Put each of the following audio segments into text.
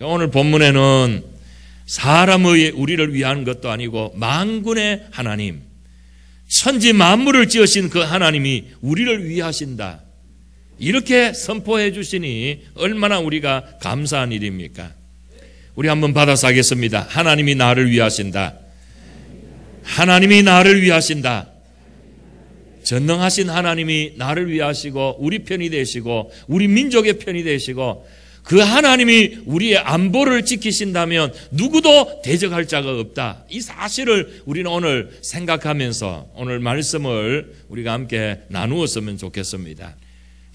오늘 본문에는 사람의 우리를 위한 것도 아니고 만군의 하나님, 천지 만물을 지으신 그 하나님이 우리를 위하신다, 이렇게 선포해 주시니 얼마나 우리가 감사한 일입니까? 우리 한번 받아서 하겠습니다. 하나님이 나를 위하신다. 하나님이 나를 위하신다. 전능하신 하나님이 나를 위하시고 우리 편이 되시고 우리 민족의 편이 되시고 그 하나님이 우리의 안보를 지키신다면 누구도 대적할 자가 없다. 이 사실을 우리는 오늘 생각하면서 오늘 말씀을 우리가 함께 나누었으면 좋겠습니다.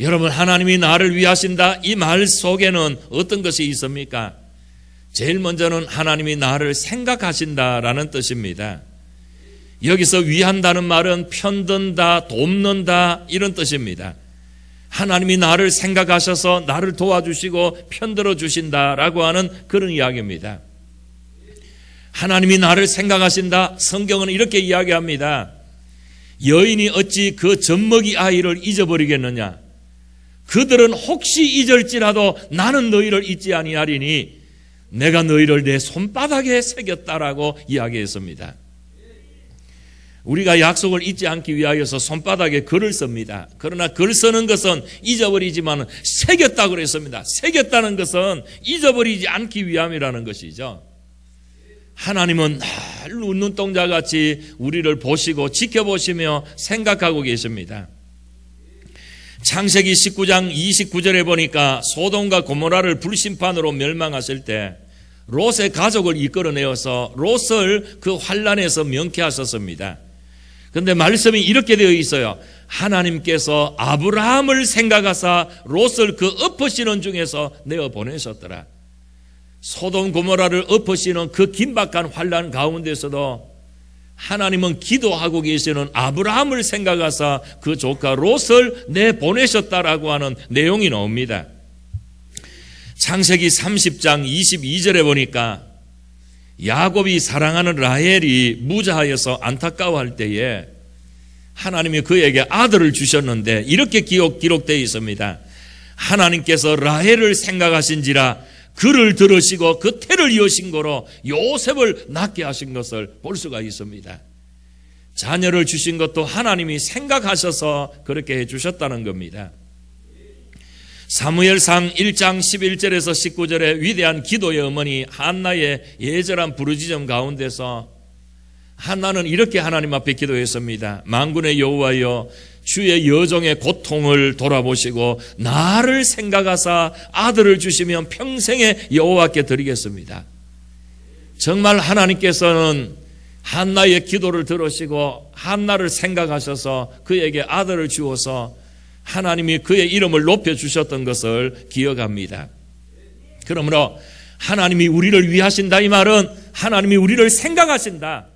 여러분, 하나님이 나를 위하신다, 이 말 속에는 어떤 것이 있습니까? 제일 먼저는 하나님이 나를 생각하신다라는 뜻입니다. 여기서 위한다는 말은 편든다, 돕는다, 이런 뜻입니다. 하나님이 나를 생각하셔서 나를 도와주시고 편들어 주신다라고 하는 그런 이야기입니다. 하나님이 나를 생각하신다, 성경은 이렇게 이야기합니다. 여인이 어찌 그 젖먹이 아이를 잊어버리겠느냐? 그들은 혹시 잊을지라도 나는 너희를 잊지 아니하리니 내가 너희를 내 손바닥에 새겼다라고 이야기했습니다. 우리가 약속을 잊지 않기 위하여서 손바닥에 글을 씁니다. 그러나 글 쓰는 것은 잊어버리지만 새겼다고 그랬습니다. 새겼다는 것은 잊어버리지 않기 위함이라는 것이죠. 하나님은 늘 눈동자같이 우리를 보시고 지켜보시며 생각하고 계십니다. 창세기 19장 29절에 보니까 소돔과 고모라를 불심판으로 멸망하실 때 롯의 가족을 이끌어내어서 롯을 그 환란에서 명쾌하셨습니다. 그런데 말씀이 이렇게 되어 있어요. 하나님께서 아브라함을 생각하사 롯을 그 엎으시는 중에서 내어 보내셨더라. 소돔 고모라를 엎으시는 그 긴박한 환란 가운데서도 하나님은 기도하고 계시는 아브라함을 생각하사 그 조카 롯을 내보내셨다라고 하는 내용이 나옵니다. 창세기 30장 22절에 보니까 야곱이 사랑하는 라헬이 무자하여서 안타까워할 때에 하나님이 그에게 아들을 주셨는데 이렇게 기록되어 있습니다. 하나님께서 라헬을 생각하신지라 그를 들으시고 그 태를 여신 거로 요셉을 낳게 하신 것을 볼 수가 있습니다. 자녀를 주신 것도 하나님이 생각하셔서 그렇게 해주셨다는 겁니다. 사무엘상 1장 11절에서 19절에 위대한 기도의 어머니 한나의 예절한 부르짖음 가운데서 한나는 이렇게 하나님 앞에 기도했습니다. 만군의 여호와여, 주의 여종의 고통을 돌아보시고 나를 생각하사 아들을 주시면 평생에 여호와께 드리겠습니다. 정말 하나님께서는 한나의 기도를 들으시고 한나를 생각하셔서 그에게 아들을 주어서 하나님이 그의 이름을 높여주셨던 것을 기억합니다. 그러므로 하나님이 우리를 위하신다, 이 말은 하나님이 우리를 생각하신다.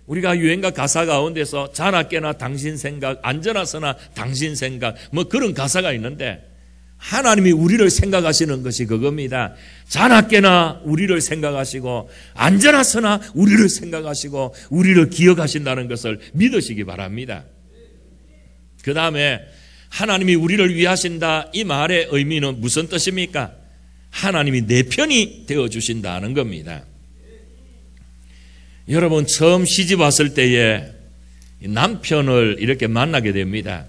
우리가 유행가 가사 가운데서 자나깨나 당신 생각, 안전하서나 당신 생각, 뭐 그런 가사가 있는데 하나님이 우리를 생각하시는 것이 그겁니다. 자나깨나 우리를 생각하시고 안전하서나 우리를 생각하시고 우리를 기억하신다는 것을 믿으시기 바랍니다. 그 다음에 하나님이 우리를 위하신다, 이 말의 의미는 무슨 뜻입니까? 하나님이 내 편이 되어주신다는 겁니다. 여러분, 처음 시집 왔을 때에 남편을 이렇게 만나게 됩니다.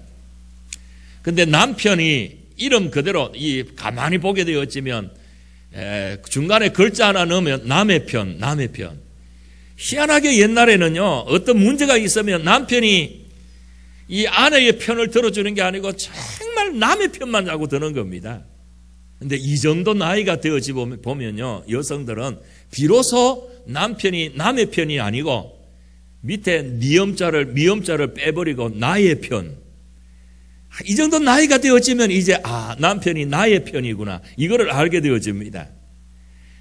근데 남편이 이름 그대로 가만히 보게 되었지만 중간에 글자 하나 넣으면 남의 편. 희한하게 옛날에는요, 어떤 문제가 있으면 남편이 이 아내의 편을 들어주는 게 아니고 정말 남의 편만 자꾸 드는 겁니다. 근데 이 정도 나이가 되어지 보면요, 여성들은 비로소 남편이 남의 편이 아니고 밑에 미음자를 빼버리고 나의 편, 이 정도 나이가 되어지면 이제 남편이 나의 편이구나, 이거를 알게 되어집니다.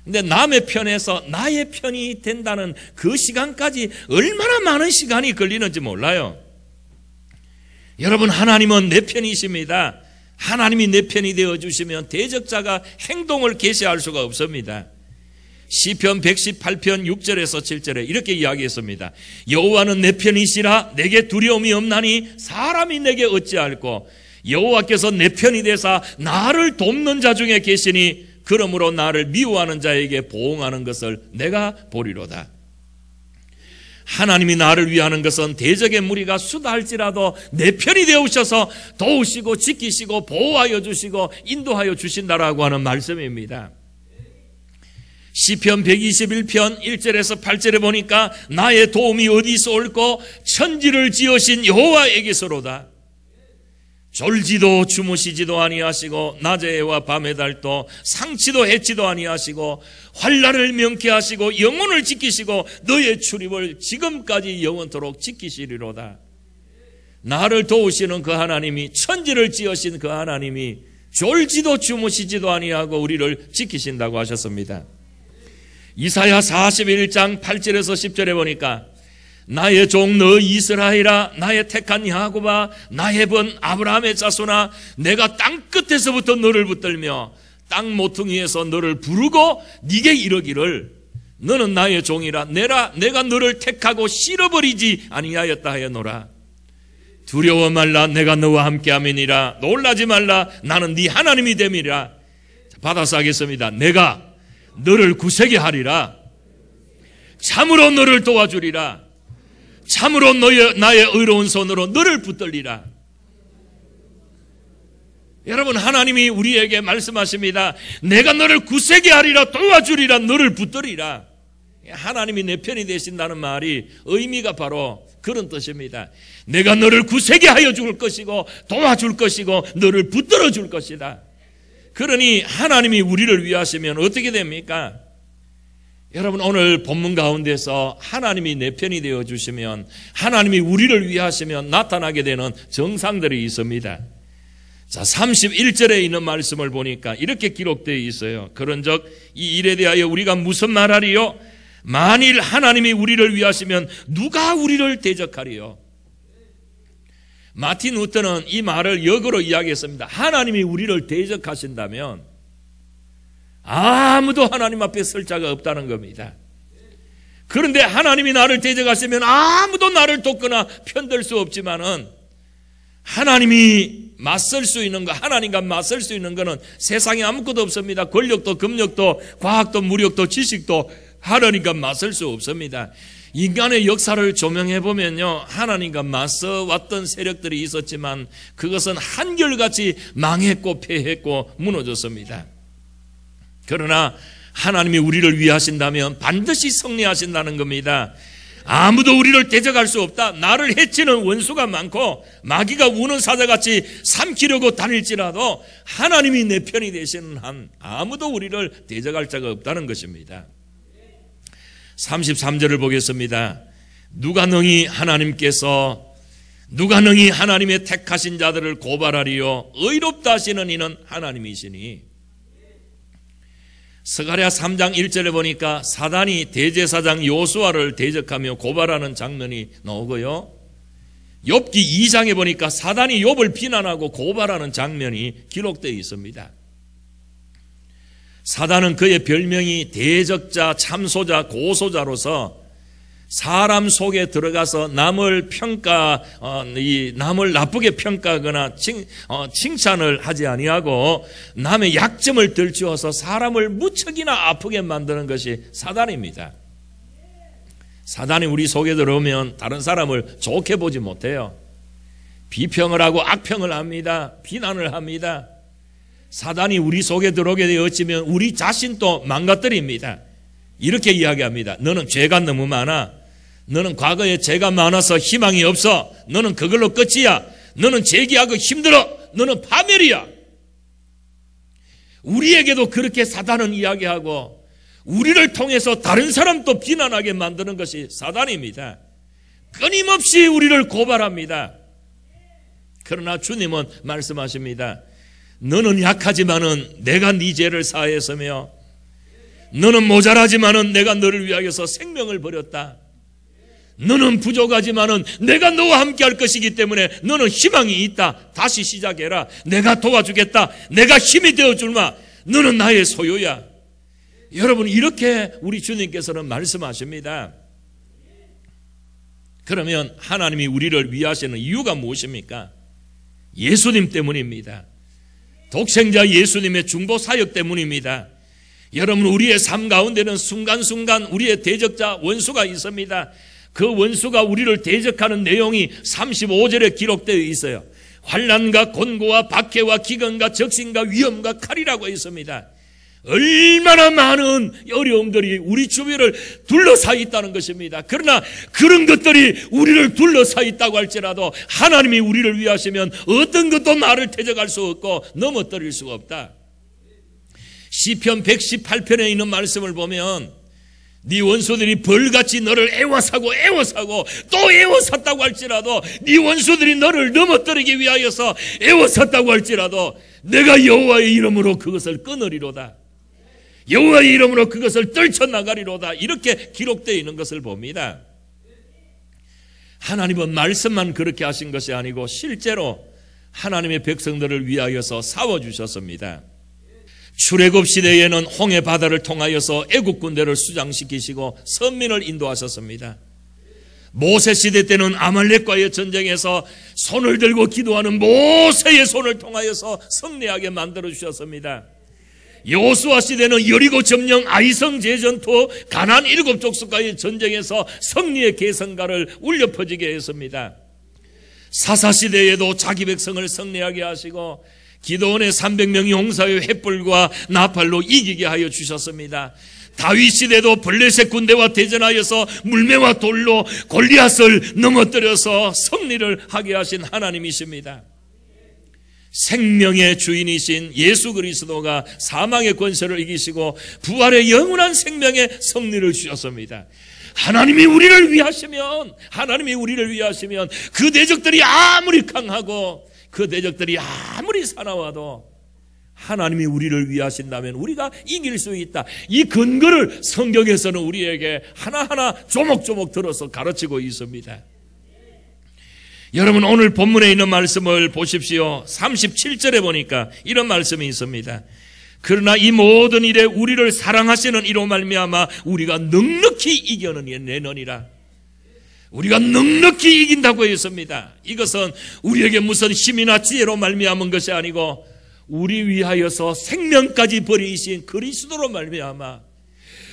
근데 남의 편에서 나의 편이 된다는 그 시간까지 얼마나 많은 시간이 걸리는지 몰라요. 여러분, 하나님은 내 편이십니다. 하나님이 내 편이 되어주시면 대적자가 행동을 개시할 수가 없습니다. 시편 118편 6절에서 7절에 이렇게 이야기했습니다. 여호와는 내 편이시라 내게 두려움이 없나니 사람이 내게 어찌할꼬. 여호와께서 내 편이 되사 나를 돕는 자 중에 계시니 그러므로 나를 미워하는 자에게 보응하는 것을 내가 보리로다. 하나님이 나를 위하는 것은 대적의 무리가 수다할지라도 내 편이 되어오셔서 도우시고 지키시고 보호하여 주시고 인도하여 주신다라고 하는 말씀입니다. 시편 121편 1절에서 8절에 보니까 나의 도움이 어디서 올꼬 천지를 지으신 여호와에게서로다. 졸지도 주무시지도 아니하시고 낮의 해와 밤의 달도 상치도 해치도 아니하시고 환난을 명쾌하시고 영혼을 지키시고 너의 출입을 지금까지 영원토록 지키시리로다. 나를 도우시는 그 하나님이, 천지를 지으신 그 하나님이 졸지도 주무시지도 아니하고 우리를 지키신다고 하셨습니다. 이사야 41장 8절에서 10절에 보니까 나의 종 너 이스라엘아, 나의 택한 야곱아, 나의 번 아브라함의 자손아, 내가 땅 끝에서부터 너를 붙들며 땅 모퉁이에서 너를 부르고 네게 이르기를 너는 나의 종이라. 내가 너를 택하고 실어버리지 아니하였다 하였노라. 두려워 말라, 내가 너와 함께함이니라. 놀라지 말라, 나는 네 하나님이 됨이라. 받아서 하겠습니다. 내가 너를 굳세게 하리라. 참으로 너를 도와주리라. 참으로 나의 의로운 손으로 너를 붙들리라. 여러분, 하나님이 우리에게 말씀하십니다. 내가 너를 굳세게 하리라, 도와주리라, 너를 붙들리라. 하나님이 내 편이 되신다는 말이 의미가 바로 그런 뜻입니다. 내가 너를 굳세게 하여 줄 것이고 도와줄 것이고 너를 붙들어 줄 것이다. 그러니 하나님이 우리를 위하시면 어떻게 됩니까? 여러분, 오늘 본문 가운데서 하나님이 내 편이 되어 주시면, 하나님이 우리를 위하시면 나타나게 되는 정상들이 있습니다. 자, 31절에 있는 말씀을 보니까 이렇게 기록되어 있어요. 그런즉 이 일에 대하여 우리가 무슨 말하리요? 만일 하나님이 우리를 위하시면 누가 우리를 대적하리요? 마틴 루터는 이 말을 역으로 이야기했습니다. 하나님이 우리를 대적하신다면 아무도 하나님 앞에 설 자가 없다는 겁니다. 그런데 하나님이 나를 대적하시면 아무도 나를 돕거나 편들 수 없지만은 하나님이 맞설 수 있는 거, 하나님과 맞설 수 있는 거는 세상에 아무것도 없습니다. 권력도 금력도 과학도 무력도 지식도 하나님과 맞설 수 없습니다. 인간의 역사를 조명해 보면요, 하나님과 맞서 왔던 세력들이 있었지만 그것은 한결같이 망했고 패했고 무너졌습니다. 그러나 하나님이 우리를 위하신다면 반드시 승리하신다는 겁니다. 아무도 우리를 대적할 수 없다. 나를 해치는 원수가 많고 마귀가 우는 사자같이 삼키려고 다닐지라도 하나님이 내 편이 되시는 한 아무도 우리를 대적할 자가 없다는 것입니다. 33절을 보겠습니다. 누가 능히 하나님의 택하신 자들을 고발하리요? 의롭다 하시는 이는 하나님이시니. 스가랴 3장 1절에 보니까 사단이 대제사장 요수아를 대적하며 고발하는 장면이 나오고요, 욥기 2장에 보니까 사단이 욥을 비난하고 고발하는 장면이 기록되어 있습니다. 사단은 그의 별명이 대적자, 참소자, 고소자로서 사람 속에 들어가서 남을 나쁘게 평가하거나 칭찬을 하지 아니하고 남의 약점을 들추어서 사람을 무척이나 아프게 만드는 것이 사단입니다. 사단이 우리 속에 들어오면 다른 사람을 좋게 보지 못해요. 비평을 하고 악평을 합니다. 비난을 합니다. 사단이 우리 속에 들어오게 되어지면 우리 자신도 망가뜨립니다. 이렇게 이야기합니다. 너는 죄가 너무 많아. 너는 과거에 죄가 많아서 희망이 없어. 너는 그걸로 끝이야. 너는 재기하고 힘들어. 너는 파멸이야. 우리에게도 그렇게 사단은 이야기하고 우리를 통해서 다른 사람도 비난하게 만드는 것이 사단입니다. 끊임없이 우리를 고발합니다. 그러나 주님은 말씀하십니다. 너는 약하지만은 내가 네 죄를 사했으며 너는 모자라지만은 내가 너를 위하여서 생명을 버렸다. 너는 부족하지만은 내가 너와 함께 할 것이기 때문에 너는 희망이 있다. 다시 시작해라. 내가 도와주겠다. 내가 힘이 되어줄마. 너는 나의 소유야. 여러분, 이렇게 우리 주님께서는 말씀하십니다. 그러면 하나님이 우리를 위하시는 이유가 무엇입니까? 예수님 때문입니다. 독생자 예수님의 중보 사역 때문입니다. 여러분, 우리의 삶 가운데는 순간순간 우리의 대적자 원수가 있습니다. 그 원수가 우리를 대적하는 내용이 35절에 기록되어 있어요. 환난과 곤고와 박해와 기근과 적신과 위험과 칼이라고 있습니다. 얼마나 많은 어려움들이 우리 주위를 둘러싸여 있다는 것입니다. 그러나 그런 것들이 우리를 둘러싸여 있다고 할지라도 하나님이 우리를 위하시면 어떤 것도 나를 대적할 수 없고 넘어뜨릴 수가 없다. 시편 118편에 있는 말씀을 보면 네 원수들이 벌같이 너를 애워사고 또 애워쌌다고 할지라도 네 원수들이 너를 넘어뜨리기 위하여서 애워쌌다고 할지라도 내가 여호와의 이름으로 그것을 끊으리로다. 여호와의 이름으로 그것을 떨쳐나가리로다. 이렇게 기록되어 있는 것을 봅니다. 하나님은 말씀만 그렇게 하신 것이 아니고 실제로 하나님의 백성들을 위하여서 싸워주셨습니다. 출애굽 시대에는 홍해 바다를 통하여서 애국 군대를 수장시키시고 선민을 인도하셨습니다. 모세 시대 때는 아말렉과의 전쟁에서 손을 들고 기도하는 모세의 손을 통하여서 승리하게 만들어 주셨습니다. 여호수아 시대는 여리고 점령, 아이성 제전투, 가나안 7족속과의 전쟁에서 승리의 계승가를 울려 퍼지게 했습니다. 사사 시대에도 자기 백성을 승리하게 하시고 기드온의 300명이 용사의 횃불과 나팔로 이기게 하여 주셨습니다. 다윗 시대도 블레셋 군대와 대전하여서 물매와 돌로 골리앗을 넘어뜨려서 승리를 하게 하신 하나님이십니다. 생명의 주인이신 예수 그리스도가 사망의 권세를 이기시고 부활의 영원한 생명의 승리를 주셨습니다. 하나님이 우리를 위하시면 그 대적들이 아무리 강하고 그 대적들이 아무리 사나워도 하나님이 우리를 위하신다면 우리가 이길 수 있다. 이 근거를 성경에서는 우리에게 하나하나 조목조목 들어서 가르치고 있습니다. 여러분, 오늘 본문에 있는 말씀을 보십시오. 37절에 보니까 이런 말씀이 있습니다. 그러나 이 모든 일에 우리를 사랑하시는 이로 말미암아 우리가 넉넉히 이겨내느니라. 우리가 넉넉히 이긴다고 했습니다. 이것은 우리에게 무슨 힘이나 지혜로 말미암은 것이 아니고 우리 위하여서 생명까지 버리신 그리스도로 말미암아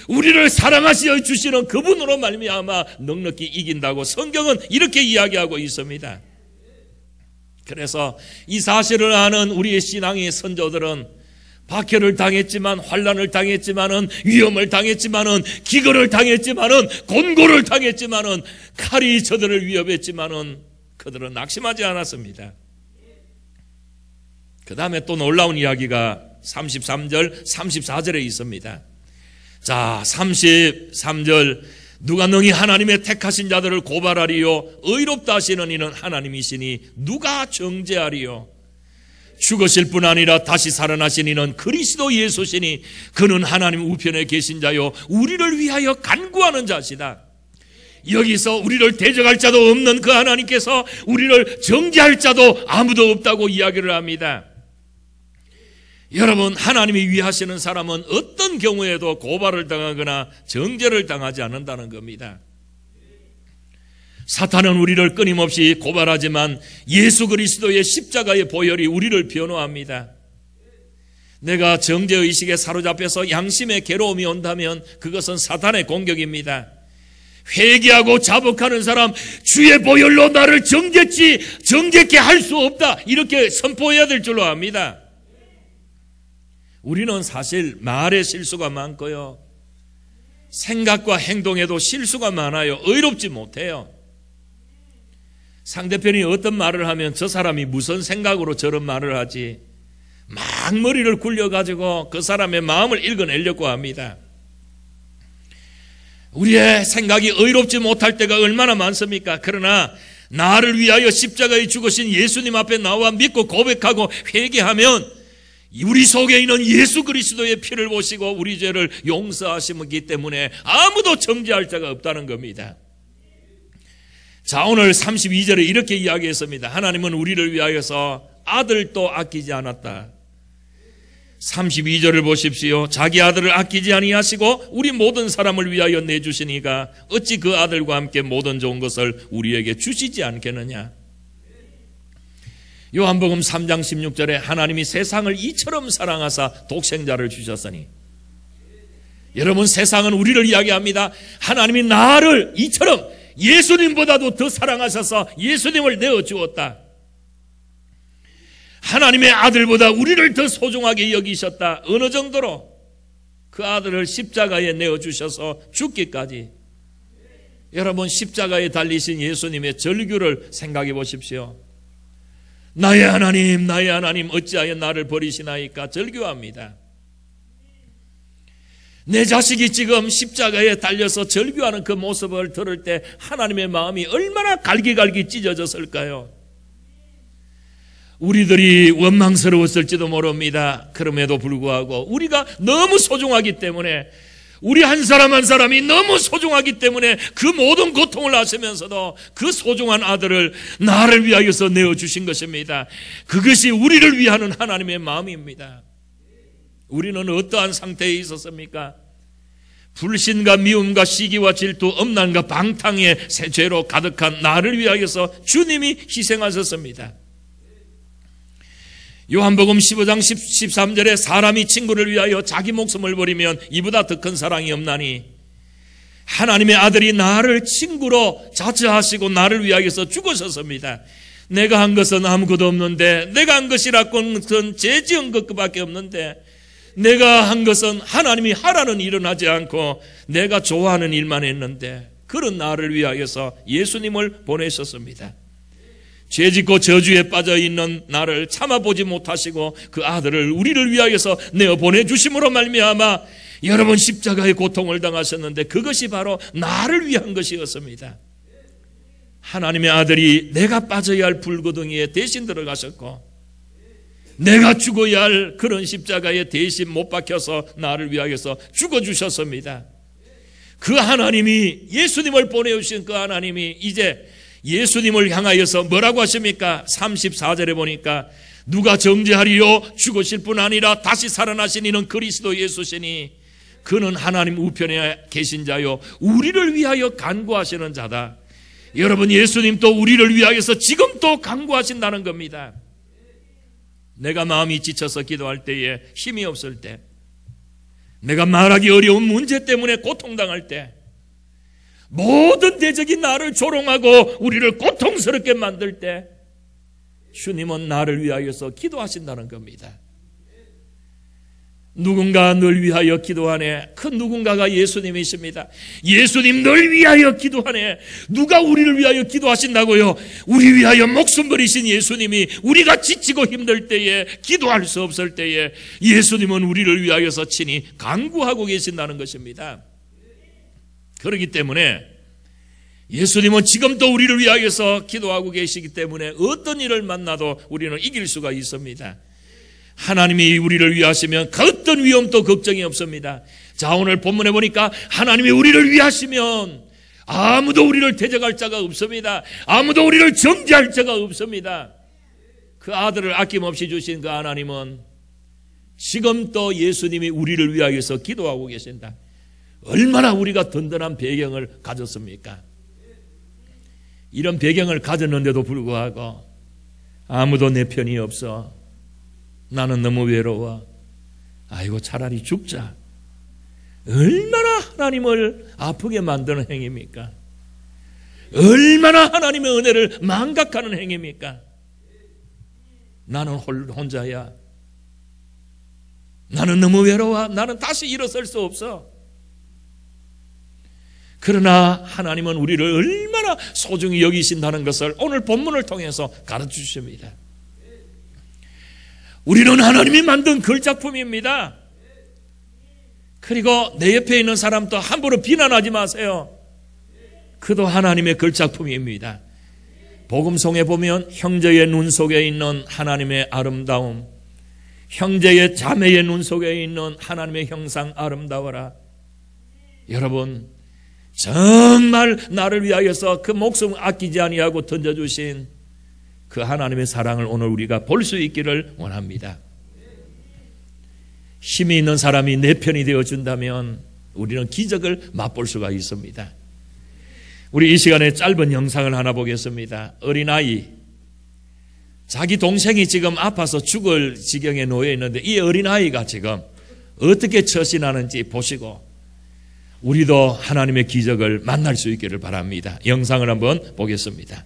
우리를 사랑하시어 주시는 그분으로 말미암아 넉넉히 이긴다고 성경은 이렇게 이야기하고 있습니다. 그래서 이 사실을 아는 우리의 신앙의 선조들은 박해를 당했지만, 환난을 당했지만은, 위험을 당했지만은, 기근을 당했지만은, 곤고를 당했지만은, 칼이 저들을 위협했지만은 그들은 낙심하지 않았습니다. 그 다음에 또 놀라운 이야기가 33절, 34절에 있습니다. 자, 33절, 누가 능히 하나님의 택하신 자들을 고발하리요? 의롭다 하시는 이는 하나님이시니 누가 정죄하리요? 죽으실 뿐 아니라 다시 살아나신 이는 그리스도 예수시니 그는 하나님 우편에 계신 자요 우리를 위하여 간구하는 자시다. 여기서 우리를 대적할 자도 없는 그 하나님께서 우리를 정죄할 자도 아무도 없다고 이야기를 합니다. 여러분, 하나님이 위하시는 사람은 어떤 경우에도 고발을 당하거나 정죄를 당하지 않는다는 겁니다. 사탄은 우리를 끊임없이 고발하지만 예수 그리스도의 십자가의 보혈이 우리를 변호합니다. 내가 정죄의식에 사로잡혀서 양심의 괴로움이 온다면 그것은 사탄의 공격입니다. 회개하고 자복하는 사람, 주의 보혈로 나를 정죄케 할 수 없다, 이렇게 선포해야 될 줄로 압니다. 우리는 사실 말에 실수가 많고요, 생각과 행동에도 실수가 많아요. 의롭지 못해요. 상대편이 어떤 말을 하면 저 사람이 무슨 생각으로 저런 말을 하지, 막 머리를 굴려가지고 그 사람의 마음을 읽어내려고 합니다. 우리의 생각이 의롭지 못할 때가 얼마나 많습니까? 그러나 나를 위하여 십자가에 죽으신 예수님 앞에 나와 믿고 고백하고 회개하면 우리 속에 있는 예수 그리스도의 피를 보시고 우리 죄를 용서하시기 때문에 아무도 정죄할 자가 없다는 겁니다. 자, 오늘 32절에 이렇게 이야기했습니다. 하나님은 우리를 위하여서 아들도 아끼지 않았다. 32절을 보십시오. 자기 아들을 아끼지 아니하시고 우리 모든 사람을 위하여 내주시니가 어찌 그 아들과 함께 모든 좋은 것을 우리에게 주시지 않겠느냐. 요한복음 3장 16절에 하나님이 세상을 이처럼 사랑하사 독생자를 주셨으니, 여러분, 세상은 우리를 이야기합니다. 하나님이 나를 이처럼 예수님보다도 더 사랑하셔서 예수님을 내어주었다. 하나님의 아들보다 우리를 더 소중하게 여기셨다. 어느 정도로? 그 아들을 십자가에 내어주셔서 죽기까지. 여러분, 십자가에 달리신 예수님의 절규를 생각해 보십시오. 나의 하나님, 나의 하나님, 어찌하여 나를 버리시나이까? 절규합니다. 내 자식이 지금 십자가에 달려서 절규하는 그 모습을 들을 때 하나님의 마음이 얼마나 갈기갈기 찢어졌을까요? 우리들이 원망스러웠을지도 모릅니다. 그럼에도 불구하고 우리가 너무 소중하기 때문에, 우리 한 사람 한 사람이 너무 소중하기 때문에 그 모든 고통을 아시면서도 그 소중한 아들을 나를 위하여서 내어주신 것입니다. 그것이 우리를 위하는 하나님의 마음입니다. 우리는 어떠한 상태에 있었습니까? 불신과 미움과 시기와 질투, 엄난과 방탕의 죄로 가득한 나를 위하여서 주님이 희생하셨습니다. 요한복음 15장 13절에 사람이 친구를 위하여 자기 목숨을 버리면 이보다 더 큰 사랑이 없나니, 하나님의 아들이 나를 친구로 자처하시고 나를 위하여서 죽으셨습니다. 내가 한 것은 아무것도 없는데, 내가 한 것이라고는 죄 지은 것밖에 없는데, 내가 한 것은 하나님이 하라는 일은 하지 않고 내가 좋아하는 일만 했는데, 그런 나를 위하여서 예수님을 보내셨습니다. 죄짓고 저주에 빠져있는 나를 참아보지 못하시고 그 아들을 우리를 위하여서 내어 보내주심으로 말미암아 여러분 십자가의 고통을 당하셨는데, 그것이 바로 나를 위한 것이었습니다. 하나님의 아들이 내가 빠져야 할 불구덩이에 대신 들어가셨고, 내가 죽어야 할 그런 십자가에 대신 못 박혀서 나를 위하여서 죽어주셨습니다. 그 하나님이, 예수님을 보내주신 그 하나님이 이제 예수님을 향하여서 뭐라고 하십니까? 34절에 보니까 누가 정죄하리요? 죽으실 뿐 아니라 다시 살아나신 이는 그리스도 예수시니 그는 하나님 우편에 계신 자요 우리를 위하여 간구하시는 자다. 여러분, 예수님 또 우리를 위하여서 지금 또 간구하신다는 겁니다. 내가 마음이 지쳐서 기도할 때에, 힘이 없을 때, 내가 말하기 어려운 문제 때문에 고통당할 때, 모든 대적이 나를 조롱하고 우리를 고통스럽게 만들 때, 주님은 나를 위하여서 기도하신다는 겁니다. 누군가 널 위하여 기도하네. 그 누군가가 예수님이십니다. 예수님 널 위하여 기도하네. 누가 우리를 위하여 기도하신다고요? 우리 위하여 목숨 버리신 예수님이 우리가 지치고 힘들 때에, 기도할 수 없을 때에 예수님은 우리를 위하여서 친히 간구하고 계신다는 것입니다. 그렇기 때문에 예수님은 지금도 우리를 위하여서 기도하고 계시기 때문에 어떤 일을 만나도 우리는 이길 수가 있습니다. 하나님이 우리를 위하시면 그 어떤 위험도 걱정이 없습니다. 자, 오늘 본문에 보니까 하나님이 우리를 위하시면 아무도 우리를 대적할 자가 없습니다. 아무도 우리를 정죄할 자가 없습니다. 그 아들을 아낌없이 주신 그 하나님은 지금도 예수님이 우리를 위하여서 기도하고 계신다. 얼마나 우리가 든든한 배경을 가졌습니까? 이런 배경을 가졌는데도 불구하고 아무도 내 편이 없어. 나는 너무 외로워. 아이고, 차라리 죽자. 얼마나 하나님을 아프게 만드는 행위입니까? 얼마나 하나님의 은혜를 망각하는 행위입니까? 나는 혼자야. 나는 너무 외로워. 나는 다시 일어설 수 없어. 그러나 하나님은 우리를 얼마나 소중히 여기신다는 것을 오늘 본문을 통해서 가르쳐주십니다. 우리는 하나님이 만든 걸작품입니다. 그리고 내 옆에 있는 사람도 함부로 비난하지 마세요. 그도 하나님의 걸작품입니다. 복음송에 보면 형제의 눈 속에 있는 하나님의 아름다움, 형제의 자매의 눈 속에 있는 하나님의 형상 아름다워라. 여러분, 정말 나를 위하여서 그 목숨 아끼지 아니하고 던져주신 그 하나님의 사랑을 오늘 우리가 볼 수 있기를 원합니다. 힘이 있는 사람이 내 편이 되어준다면 우리는 기적을 맛볼 수가 있습니다. 우리 이 시간에 짧은 영상을 하나 보겠습니다. 어린아이, 자기 동생이 지금 아파서 죽을 지경에 놓여 있는데 이 어린아이가 지금 어떻게 처신하는지 보시고 우리도 하나님의 기적을 만날 수 있기를 바랍니다. 영상을 한번 보겠습니다.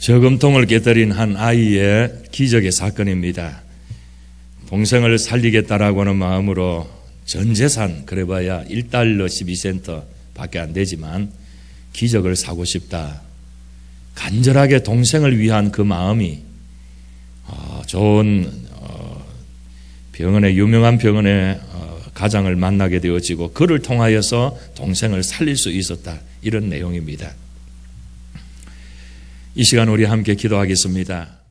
저금통을 깨뜨린 한 아이의 기적의 사건입니다. 동생을 살리겠다라고 하는 마음으로 전 재산 그래봐야 1달러 12센트 밖에 안 되지만 기적을 사고 싶다. 간절하게 동생을 위한 그 마음이 좋은 병원에, 유명한 병원에 가장을 만나게 되어지고 그를 통하여서 동생을 살릴 수 있었다. 이런 내용입니다. 이 시간 우리 함께 기도하겠습니다.